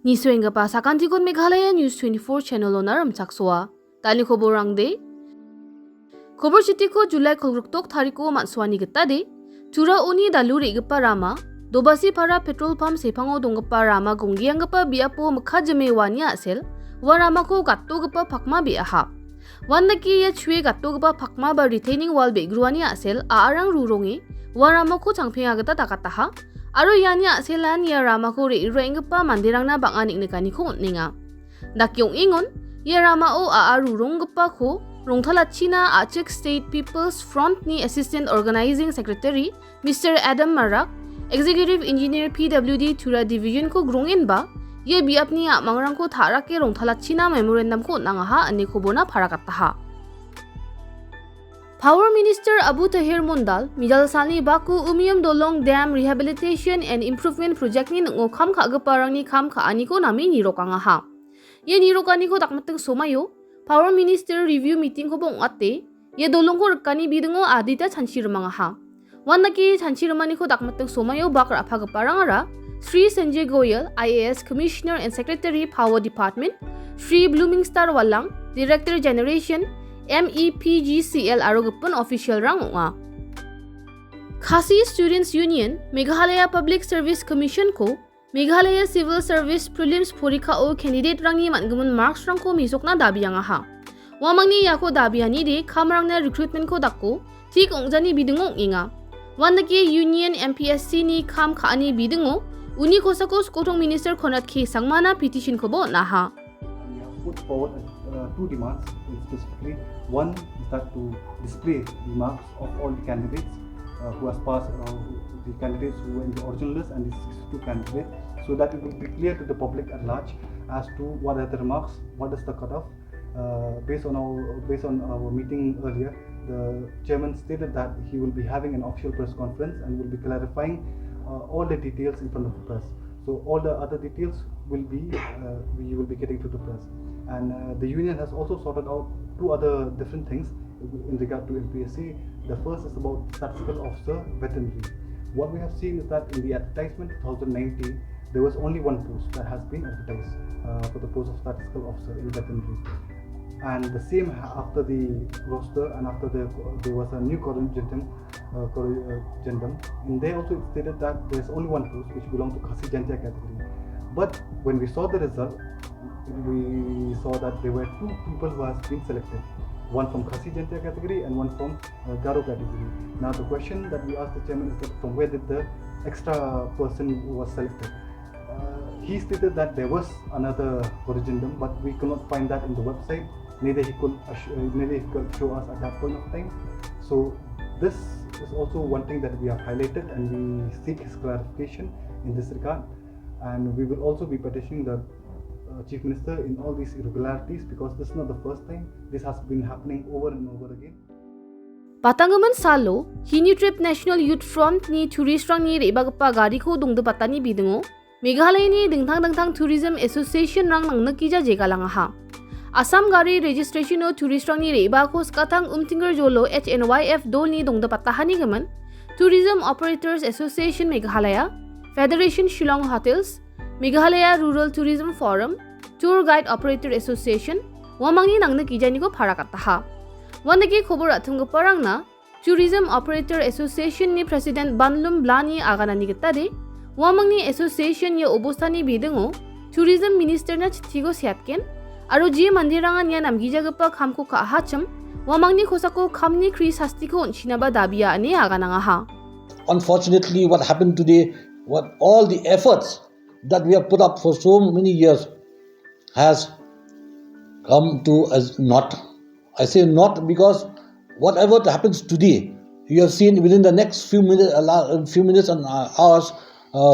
Ni suenga pa sakantikon Meghalaya News 24 channel onaram chakswa. Tali khoborang de. Khobor chiti ko July khogruktok thariko manswani gita de. Tura oni daluri gapa rama. Dobasi para petrol pump sepango donggapa rama gonggiang gapa biapo mkhajame wanya asel. Warama ko gatto gapa phakma biaha. Wandaki ya chue gatto gapa phakma ba retaining wall begruani asel aarang rurongi. Warama ko changphenga gata takataha. Aro yanya selan ya rama ko re irengpa mandirangna banganik nekani ko ninga. Dakyong ingon ya rama o aaru rongpa ko rongthalachina Achek State People's Front ni Assistant Organizing Secretary Mr. Adam Marak, Executive Engineer PWD Tura Division ko grongin ba ye biapni mangrang ko tharake rongthalachina memorandum ko nangaha ani khobona pharakataha. Power Minister Abu Tahir Mundal, Mijal Sani Baku Umium Dolong Dam Rehabilitation and Improvement Project ni ngo kham kha gaparang ni kham kha ani ko nami nirokanga ha. Ye nirokani ko takmateng somayo, Power Minister Review Meeting ko bong atte, ye dolong ko rekani bidungo adita chanchirmanga ha. Wanaki chanchirmani ko takmateng somayo bakra pha gaparang ara, Sri Sanjay Goyal, IAS Commissioner and Secretary Power Department, Sri Blooming Star Wallang, Director Generation, MEPGCL Arogapun official rangwa. Khasi Students Union, Meghalaya Public Service Commission ko, Meghalaya Civil Service Prelims Porika o candidate rangi mangumun marks rang ko misok na dabiyanga ha. Wamangni yako dabiyani de kamrang na recruitment ko dakko, tik ongjani bidungong inga. Wandaki Union MPSC ni kam kaani bidungo, uni kosako skotong Minister Konat K Sangmana petition ko bo na ha. We have put forward two demands specifically. One is that to display the marks of all the candidates who has passed, the candidates who were in the original list and the 62 candidates, so that it will be clear to the public at large as to what are the marks, what is the cutoff. Based on our meeting earlier, the chairman stated that he will be having an official press conference and will be clarifying all the details in front of the press. So all the other details will be we will be getting to the press. And the union has also sorted out two other different things in regard to MPSC. The first is about statistical officer veterinary. What we have seen is that in the advertisement 2019, there was only one post that has been advertised for the post of statistical officer in veterinary. And the same after the roster and after there was a new corrigendum, in there also it stated that there is only one post which belongs to Khasi Jantia category. But when we saw the result, we saw that there were two people who has been selected, one from Khasi Jantia category and one from Garo category. Now the question that we asked the chairman is that from where did the extra person who was selected? He stated that there was another corrigendum, but we could not find that in the website. Neither he could show us at that point of time. So this is also one thing that we have highlighted, and we seek his clarification in this regard. And we will also be petitioning the Chief Minister in all these irregularities, because this is not the first time. This has been happening over and over again. Patangaman salo, Hini Trip National Youth Front ni tourist rang ni rebagpa gari ko dongda patani bidungo, Meghalaya ni dingtang Tourism Association rang nang nakija jegalanga ha. Assam gari registration o tourist rang ni reba ko skatang umtinger jolo HNYF dol ni dongda patahani gaman, Tourism Operators Association Meghalaya, Federation Shillong Hotels, Meghalaya Rural Tourism Forum, Tour Guide Operator Association, wamangni nang nakija ni ko pharakataha. Wandaki khobor athum parang na Tourism Operator Association ni President Banlum Blani aganani gita de, wamangni association ya obostani bidungo, Tourism Minister na chitigo siatken, aro ji mandirangan ya namgijagapa khamko ka hacham, wamangni khosako khamni kri sastiko unchinaba dabiya ani agananga ha. Unfortunately, what happened today, what all the efforts that we have put up for so many years has come to as naught. I say not because whatever happens today, you have seen within the next few minutes and hours,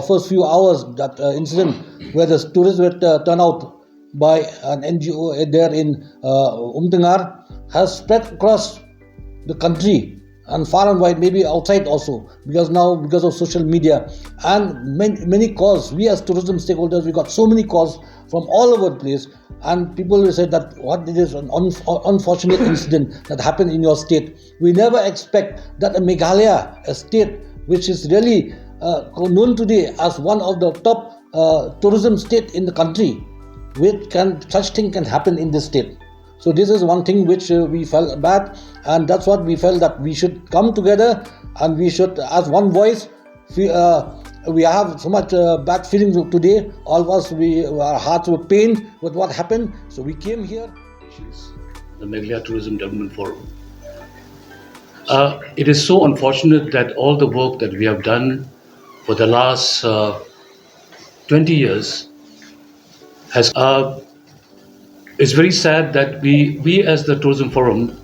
first few hours, that incident where the tourists were turned out by an NGO there in Umtingar has spread across the country and far and wide, maybe outside also, because of social media and many calls. We as tourism stakeholders, we got so many calls from all over the place, and people will say that what it is an unfortunate incident that happened in your state. We never expect that a Meghalaya, a state which is really known today as one of the top tourism state in the country, such thing can happen in this state. So this is one thing which we felt bad, and that's what we felt that we should come together and we should, as one voice. We have so much bad feelings today. All of us, our hearts were pained with what happened. So we came here. The Meghalaya Tourism Development Forum. It is so unfortunate that all the work that we have done for the last 20 years has. It's very sad that we as the Tourism Forum,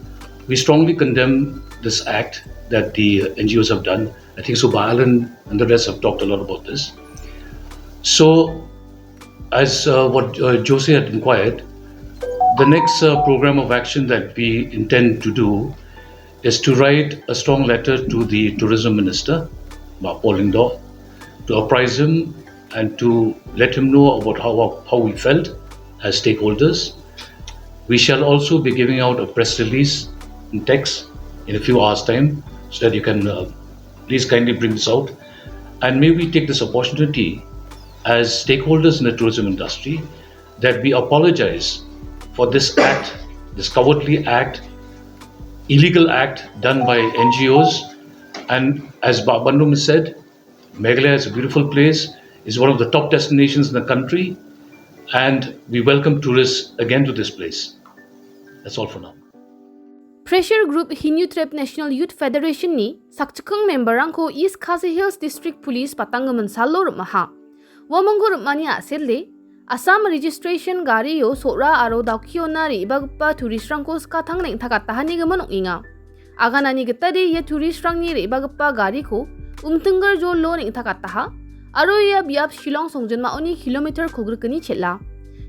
we strongly condemn this act that the NGOs have done. I think Subha Alan and the rest have talked a lot about this. So, as what Jose had inquired, the next program of action that we intend to do is to write a strong letter to the Tourism Minister, Paul Lingdor, to apprise him and to let him know about how we felt as stakeholders. We shall also be giving out a press release in text in a few hours' time, so that you can please kindly bring this out. And may we take this opportunity as stakeholders in the tourism industry that we apologize for this act, this cowardly act, illegal act done by NGOs. And as Bandum said, Meghalaya is a beautiful place, is one of the top destinations in the country, and we welcome tourists again to this place. That's all for now. Pressure Group Hindu Trip National Youth Federation ni sakchukang member angko East Khasi Hills District Police patangaman salo maha. Wamongo mani asedle Assam registration gari yo sora aro daukyo nari ibagpa tourist rangko skatang neng takatahani gamanong inga. Aganani getade ye tourist rang ni ibagpa gari ko umtenggar jo lo neng takataha aro ya biap Shillong songjun maoni kilometer kogrukani chela.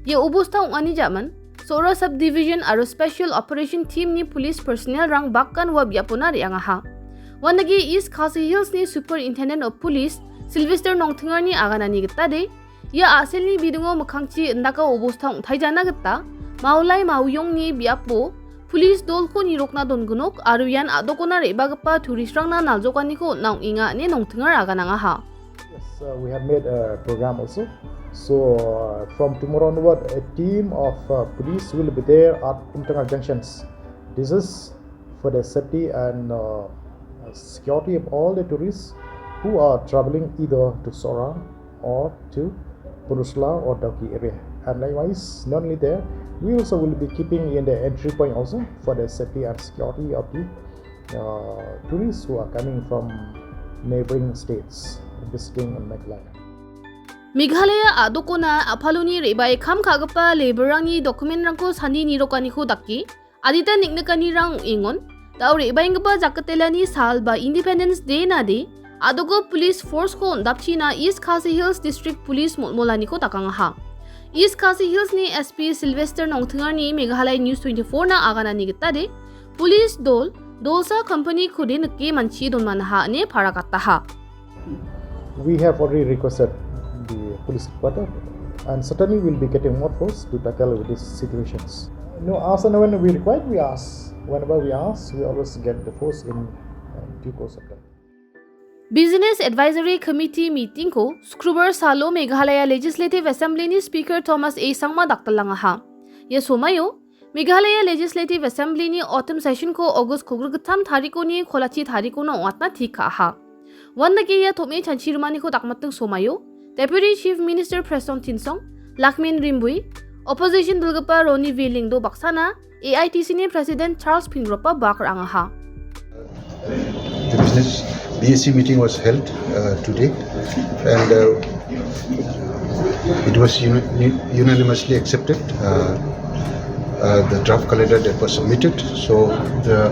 Ye ubosta ungani jaman Sora Subdivision aro Special Operation Team ni police personnel rang bakkan wa biapona ri angaha. Wanagi East Khasi Hills ni Superintendent of Police Sylvester Nongthingar ni aganani getade ya asel ni bidungo makhangchi ndaka obosta ungthaijana getta maulai mauyong ni biapo police dol ko nirokna dongunok aro yan adokona re bagpa tourist rang na naljokani ko naung inga ni Nongthingar agananga ha. Yes, we have made a program also. So from tomorrow onward, a team of police will be there at internal junctions. This is for the safety and security of all the tourists who are traveling either to Sora or to Purusla or Dauki area. And likewise, not only there, we also will be keeping in the entry point also for the safety and security of the tourists who are coming from neighboring states visiting Meghalaya. Meghalaya adokona aphaloni rebai kham khagapa laborangni document rangko sani nirokani ko dakki adita niknakani rang ingon tau rebai ngapa jakatelani sal ba Independence Day na de adogo police force ko dapchi na East Khasi Hills District Police molani ko takanga ha. East Khasi Hills ni SP Sylvester Nongthingar ni Meghalaya News 24 na agana ni gitade police dolsa company khudi nki manchi don manha ne pharakatta ha. We have already requested the police headquarters and certainly will be getting more force to tackle with these situations. As and when we require, we ask. Whenever we ask, we always get the force in due course of time. Business Advisory Committee meeting ko Scruber Salo Meghalaya Legislative Assembly ni Speaker Thomas A. Sangma daktalanga ha. Ye somayo Meghalaya Legislative Assembly ni autumn session ko August kogrugtham thariko ni kholachi thariko no watna thika ha. Wannagi ya thome chanchirmani ko dakmatang somayo Deputy Chief Minister Preston Tinsong, Lakmin Rimbui, Opposition Dulgapa Roni Vilingdo Baksana, AITC ni President Charles Pingropa Bakar Angaha. The business BSc meeting was held today, and it was unanimously accepted. The draft calendar that was submitted. So the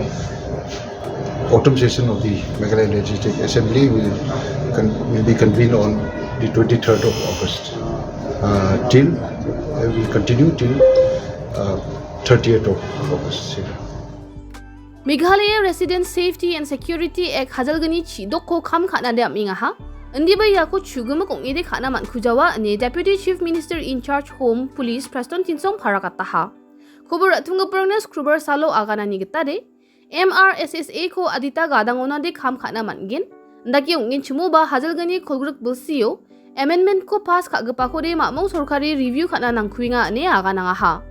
autumn session of the Meghalaya Legislative Assembly will be convened on the 23rd of August. Will continue till 30th of August. Meghalaya Resident Safety and Security Act hajalgani chidoko kham khana de aminga ha. Andi ba ya ko chuguma kong ide khana man khujawa ne Deputy Chief Minister in Charge Home Police Preston Tinsong pharakata ha. Khobor athunga prangna Scruber Salo agana ni gitade MRSSA ko adita gadangona de kham khana mangin ndaki ongin chumuba hajalgani kholgruk bulsio amendment ko pass kagpa ko de mamong sorkari review kana nang kuinga ne aga nanga ha.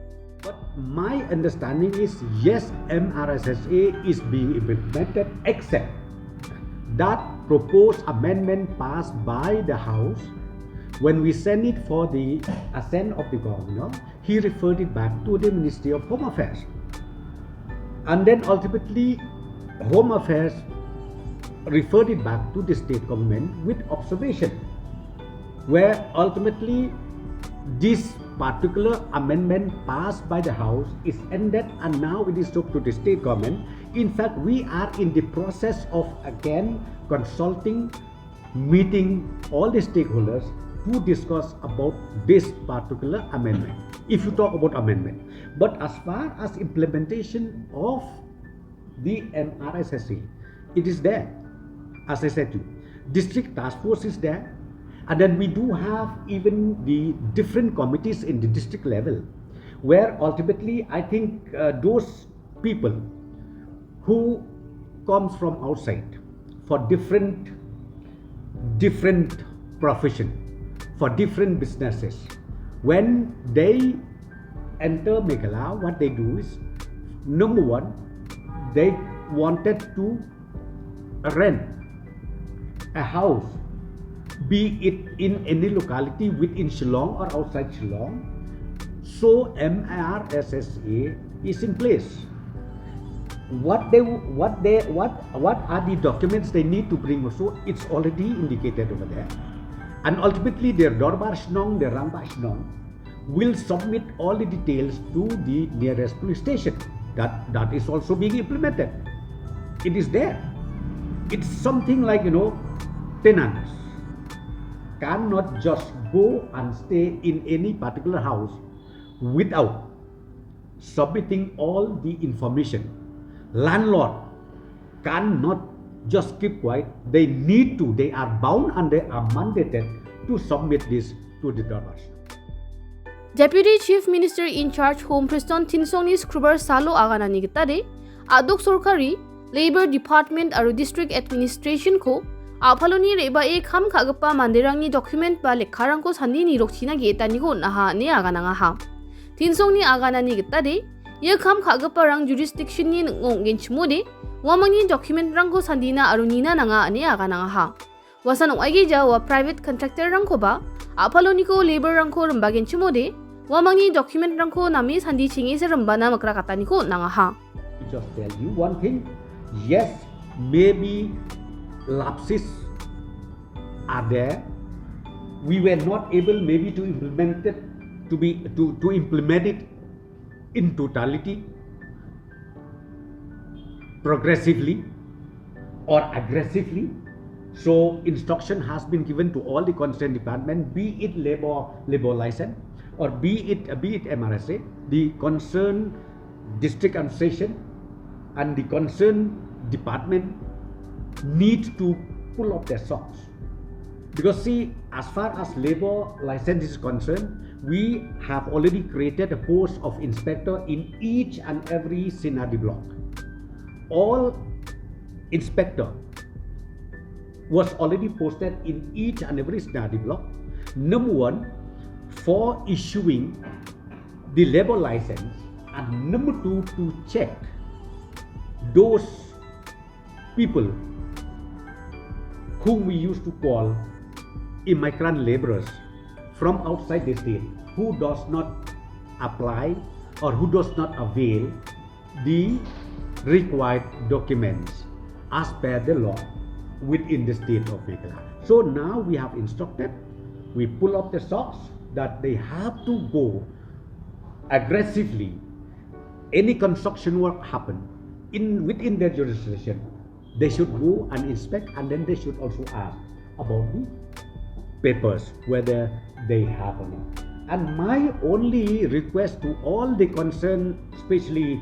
But my understanding is yes, MRSSA is being implemented except that proposed amendment passed by the House. When we send it for the assent of the governor, he referred it back to the Ministry of Home Affairs. And then ultimately, Home Affairs referred it back to the state government with observation, where ultimately this particular amendment passed by the House is ended and now it is up to the state government. In fact, we are in the process of again consulting, meeting all the stakeholders to discuss about this particular amendment. If you talk about amendment, but as far as implementation of the MRSSA, it is there. As I said to you, district task force is there, and then we do have even the different committees in the district level, where ultimately I think those people who comes from outside for different profession, for different businesses, when they enter Meghalaya, what they do is, number one, they wanted to rent a house, be it in any locality within Shillong or outside Shillong. So MRSSA is in place. What are the documents they need to bring also, it's already indicated over there. And ultimately their Dorbar Shnong, their Ramba Shnong will submit all the details to the nearest police station. That is also being implemented. It is there. It's something like, tenants cannot just go and stay in any particular house without submitting all the information. Landlord cannot just keep quiet. They are bound and they are mandated to submit this to the Dorbar. Deputy Chief Minister in Charge Home Preston Tinsongni Skrubar Salo aganani gitade adok sorkari Labor Department aru District Administration ko aphaloni reba e kham khagpa mandirangni document ba lekharang ko sandi ni rokchina ge tani ko naha ne agananga ha. Tinsongni aganani gitade ye kham khagpa rang jurisdiction ni ngong genchmode wamangni document rang ko sandina aru nina nanga ne agananga ha. Wasan oigi ja wa private contractor rang ko ba aphaloni ko labor rang ko rumba genchmode wamangni document rang ko nami sandi chingi se rumba na makra katani ko nanga ha. Just tell you one thing, yes, maybe lapses are there. We were not able maybe to implement it to implement it in totality, progressively or aggressively. So instruction has been given to all the concerned department, be it labor license or be it MRSA, the concerned district administration and the concerned department need to pull up their socks. Because see, as far as labor license is concerned, we have already created a post of inspector in each and every Sinadi block. All inspector was already posted in each and every Sinadi block. Number one, for issuing the labor license, and number two, to check those people whom we used to call immigrant laborers from outside the state, who does not apply or who does not avail the required documents as per the law within the state of Meghalaya. So now we have instructed, we pull up the socks that they have to go aggressively. Any construction work happen within their jurisdiction, they should go and inspect, and then they should also ask about the papers, whether they have or not. And my only request to all the concerned, especially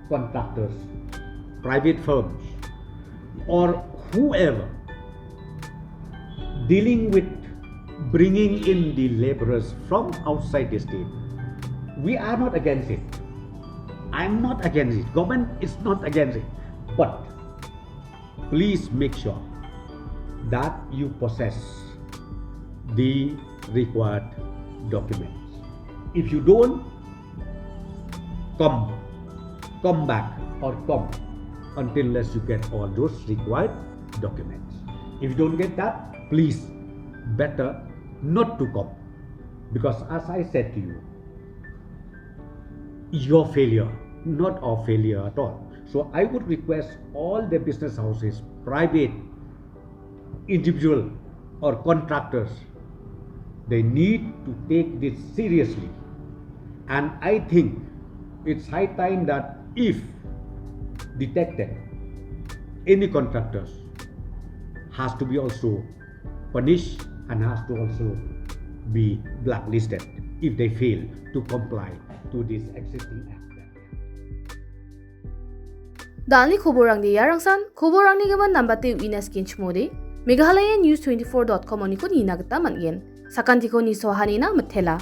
contractors, private firms, or whoever dealing with bringing in the laborers from outside the state, we are not against it. I am not against it. Government is not against it. But please make sure that you possess the required documents. If you don't come back or come unless you get all those required documents. If you don't get that, please better not to come, because as I said to you, your failure, not our failure at all. So I would request all the business houses, private, individual or contractors, they need to take this seriously. And I think it's high time that if detected, any contractors has to be also punished and has to also be blacklisted if they fail to comply to this existing act. Dalni khoborang di yarangsan khoborang ni gaman nambate winas kinchmode Meghalaya news24.com oni ko ni nagta mangen sakanti ko ni sohani na mathela